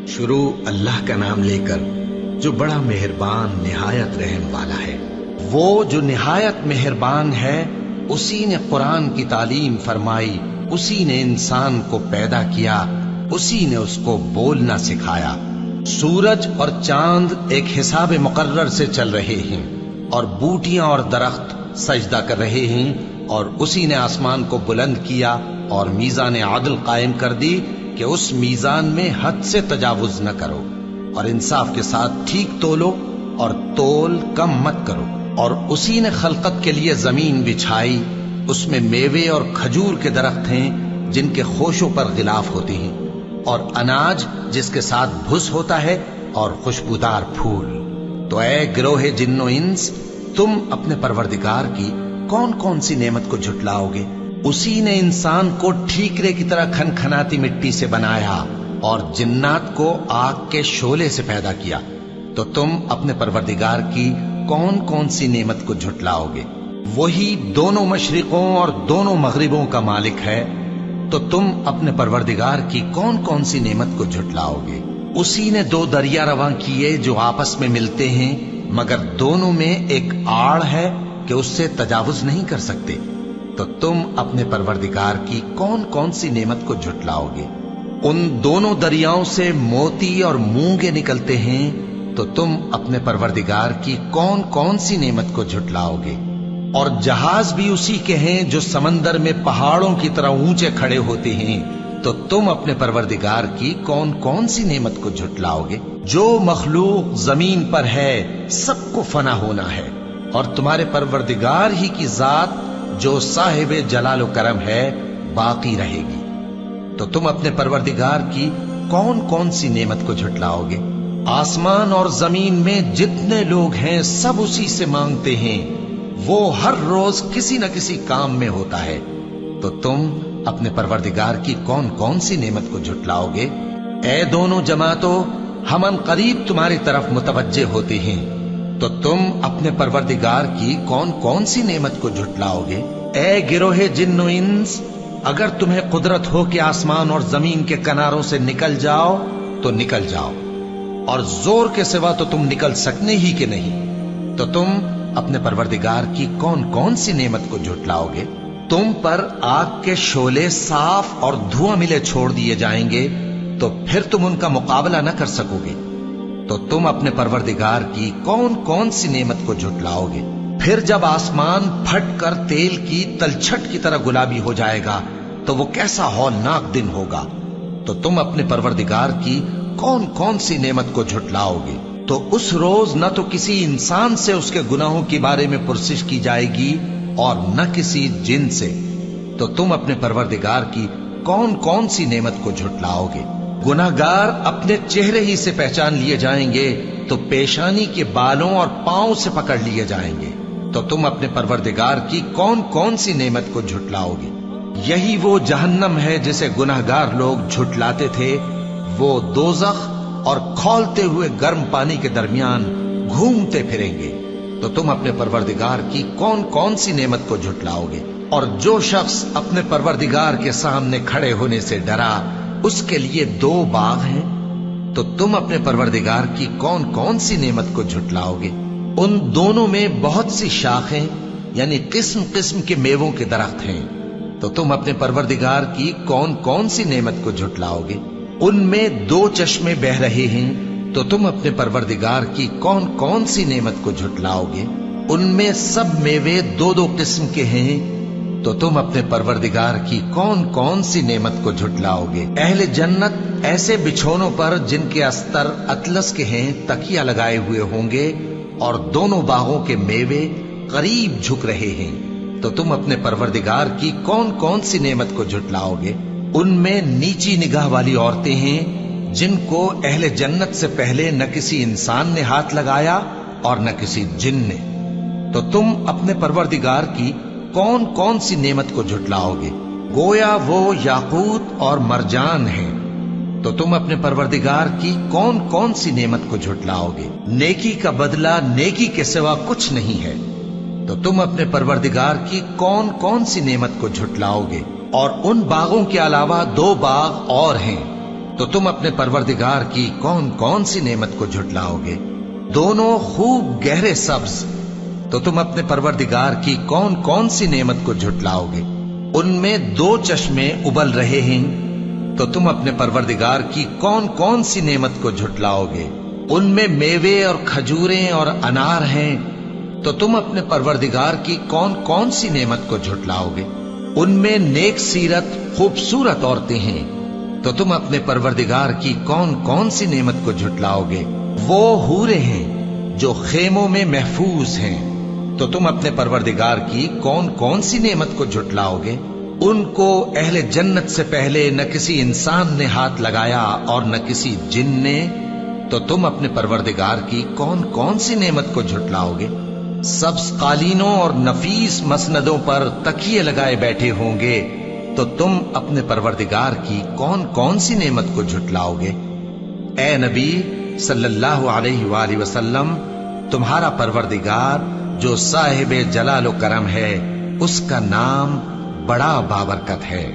شروع اللہ کا نام لے کر جو بڑا مہربان نہایت رحم والا ہے۔ وہ جو نہایت مہربان ہے، اسی نے قرآن کی تعلیم فرمائی، اسی نے انسان کو پیدا کیا، اسی نے اس کو بولنا سکھایا۔ سورج اور چاند ایک حساب مقرر سے چل رہے ہیں، اور بوٹیاں اور درخت سجدہ کر رہے ہیں، اور اسی نے آسمان کو بلند کیا اور میزان عدل قائم کر دی کہ اس میزان میں حد سے تجاوز نہ کرو، اور انصاف کے ساتھ ٹھیک تولو اور تول کم مت کرو۔ اور اسی نے خلقت کے لیے زمین بچھائی، اس میں میوے اور کھجور کے درخت ہیں جن کے خوشوں پر غلاف ہوتے ہیں، اور اناج جس کے ساتھ بھس ہوتا ہے، اور خوشبودار پھول۔ تو اے گروہ جن و انس، تم اپنے پروردگار کی کون کون سی نعمت کو جھٹلاؤ گے؟ اسی نے انسان کو ٹھیکرے کی طرح کھنکھناتی مٹی سے بنایا اور جنات کو آگ کے شعلے سے پیدا کیا، تو تم اپنے پروردگار کی کون کون سی نعمت کو جھٹلاؤ گے؟ وہی دونوں مشرقوں اور دونوں مغربوں کا مالک ہے، تو تم اپنے پروردگار کی کون کون سی نعمت کو جھٹلاؤ گے؟ اسی نے دو دریا رواں کیے جو آپس میں ملتے ہیں، مگر دونوں میں ایک آڑ ہے کہ اس سے تجاوز نہیں کر سکتے، تو تم اپنے پروردگار کی کون کون سی نعمت کو جھٹلاؤ گے؟ ان دونوں دریاؤں سے موتی اور مونگے نکلتے ہیں، تو تم اپنے پروردگار کی کون کون سی نعمت کو جھٹلاؤ گے؟ اور جہاز بھی اسی کے ہیں جو سمندر میں پہاڑوں کی طرح اونچے کھڑے ہوتے ہیں، تو تم اپنے پروردگار کی کون کون سی نعمت کو جھٹلاؤ گے؟ جو مخلوق زمین پر ہے سب کو فنا ہونا ہے، اور تمہارے پروردگار ہی کی ذات جو صاحب جلال و کرم ہے باقی رہے گی۔ تو تم اپنے پروردگار کی کون کون سی نعمت کو جھٹلاؤ گے؟ آسمان اور زمین میں جتنے لوگ ہیں سب اسی سے مانگتے ہیں، وہ ہر روز کسی نہ کسی کام میں ہوتا ہے، تو تم اپنے پروردگار کی کون کون سی نعمت کو جھٹلاؤ گے؟ اے دونوں جماعتوں، ہم ان قریب تمہاری طرف متوجہ ہوتے ہیں، تو تم اپنے پروردگار کی کون کون سی نعمت کو جھٹلاؤ گے؟ اے گروہ جن و انس، اگر تمہیں قدرت ہو کہ آسمان اور زمین کے کناروں سے نکل جاؤ تو نکل جاؤ، اور زور کے سوا تو تم نکل سکنے ہی کہ نہیں، تو تم اپنے پروردگار کی کون کون سی نعمت کو جھٹلاؤ گے؟ تم پر آگ کے شعلے صاف اور دھواں ملے چھوڑ دیے جائیں گے، تو پھر تم ان کا مقابلہ نہ کر سکو گے، تو تم اپنے پروردگار کی کون کون سی نعمت کو جھٹلاؤ گے؟ پھر جب آسمان پھٹ کر تیل کی تلچھٹ کی طرح گلابی ہو جائے گا تو وہ کیسا ہولناک دن ہوگا، تو تم اپنے پروردگار کی کون کون سی نعمت کو جھٹلاؤ گے؟ تو اس روز نہ تو کسی انسان سے اس کے گناہوں کے بارے میں پرسش کی جائے گی اور نہ کسی جن سے، تو تم اپنے پروردگار کی کون کون سی نعمت کو جھٹلاؤ گے؟ گناہگار اپنے چہرے ہی سے پہچان لیے جائیں گے، تو پیشانی کے بالوں اور پاؤں سے پکڑ لیے جائیں گے، تو تم اپنے پروردگار کی کون کون سی نعمت کو جھٹلاؤ گے؟ یہی وہ جہنم ہے جسے گناہگار لوگ جھٹلاتے تھے، وہ دوزخ اور کھولتے ہوئے گرم پانی کے درمیان گھومتے پھریں گے، تو تم اپنے پروردگار کی کون کون سی نعمت کو جھٹلاؤ گے؟ اور جو شخص اپنے پروردگار کے سامنے کھڑے ہونے سے ڈرا، اس کے لیے دو باغ ہیں، تو تم اپنے پروردگار کی کون کون سی نعمت کو جھٹلاؤ گے؟ ان دونوں میں بہت سی شاخیں یعنی قسم قسم کے میووں کے درخت ہیں، تو تم اپنے پروردگار کی کون کون سی نعمت کو جھٹلاؤ گے؟ ان میں دو چشمے بہ رہے ہیں، تو تم اپنے پروردگار کی کون کون سی نعمت کو جھٹلاؤ گے؟ ان میں سب میوے دو دو قسم کے ہیں، تو تم اپنے پروردگار کی کون کون سی نعمت کو جھٹلاؤ گے؟ اہل جنت ایسے بچھونوں پر جن کے استر اطلس کے ہیں تکیہ لگائے ہوئے ہوں گے، اور دونوں باغوں کے میوے قریب جھک رہے ہیں، تو تم اپنے پروردگار کی کون کون سی نعمت کو جھٹلاؤ گے؟ ان میں نیچی نگاہ والی عورتیں ہیں جن کو اہل جنت سے پہلے نہ کسی انسان نے ہاتھ لگایا اور نہ کسی جن نے، تو تم اپنے پروردگار کی کون کون سی نعمت کو جھٹلاؤ گے؟ گویا وہ یاقوت اور مرجان ہیں، تو تم اپنے پروردگار کی کون کون سی نعمت کو جھٹلاؤ گے؟ نیکی کا بدلہ نیکی کے سوا کچھ نہیں ہے، تو تم اپنے پروردگار کی کون کون سی نعمت کو جھٹلاؤ گے؟ اور ان باغوں کے علاوہ دو باغ اور ہیں تو تم اپنے پروردگار کی کون کون سی نعمت کو جھٹلاؤ گے؟ دونوں خوب گہرے سبز، تو تم اپنے پروردگار کی کون کون سی نعمت کو جھٹلاؤ گے؟ ان میں 2 چشمے ابل رہے ہیں، تو تم اپنے پروردگار کی کون کون سی نعمت کو جھٹلاؤ گے؟ ان میں میوے اور کھجوریں اور انار ہیں، تو تم اپنے پروردگار کی کون کون سی نعمت کو جھٹلاؤ گے؟ ان میں نیک سیرت خوبصورت عورتیں ہیں، تو تم اپنے پروردگار کی کون کون سی نعمت کو جھٹلاؤ گے؟ وہ حوریں ہیں جو خیموں میں محفوظ ہیں، تو تم اپنے پروردگار کی کون کون سی نعمت کو جھٹلاؤ گے؟ ان کو اہل جنت سے پہلے نہ کسی انسان نے ہاتھ لگایا اور نہ کسی جن نے، تو تم اپنے پروردگار کی کون کون سی نعمت کو جھٹلاؤ گے؟ سبز قالینوں اور نفیس مسندوں پر تکیے لگائے بیٹھے ہوں گے، تو تم اپنے پروردگار کی کون کون سی نعمت کو جھٹلاؤ گے؟ اے نبی صلی اللہ علیہ وآلہ وسلم، تمہارا پروردگار جو صاحب جلال و کرم ہے، اس کا نام بڑا بابرکت ہے۔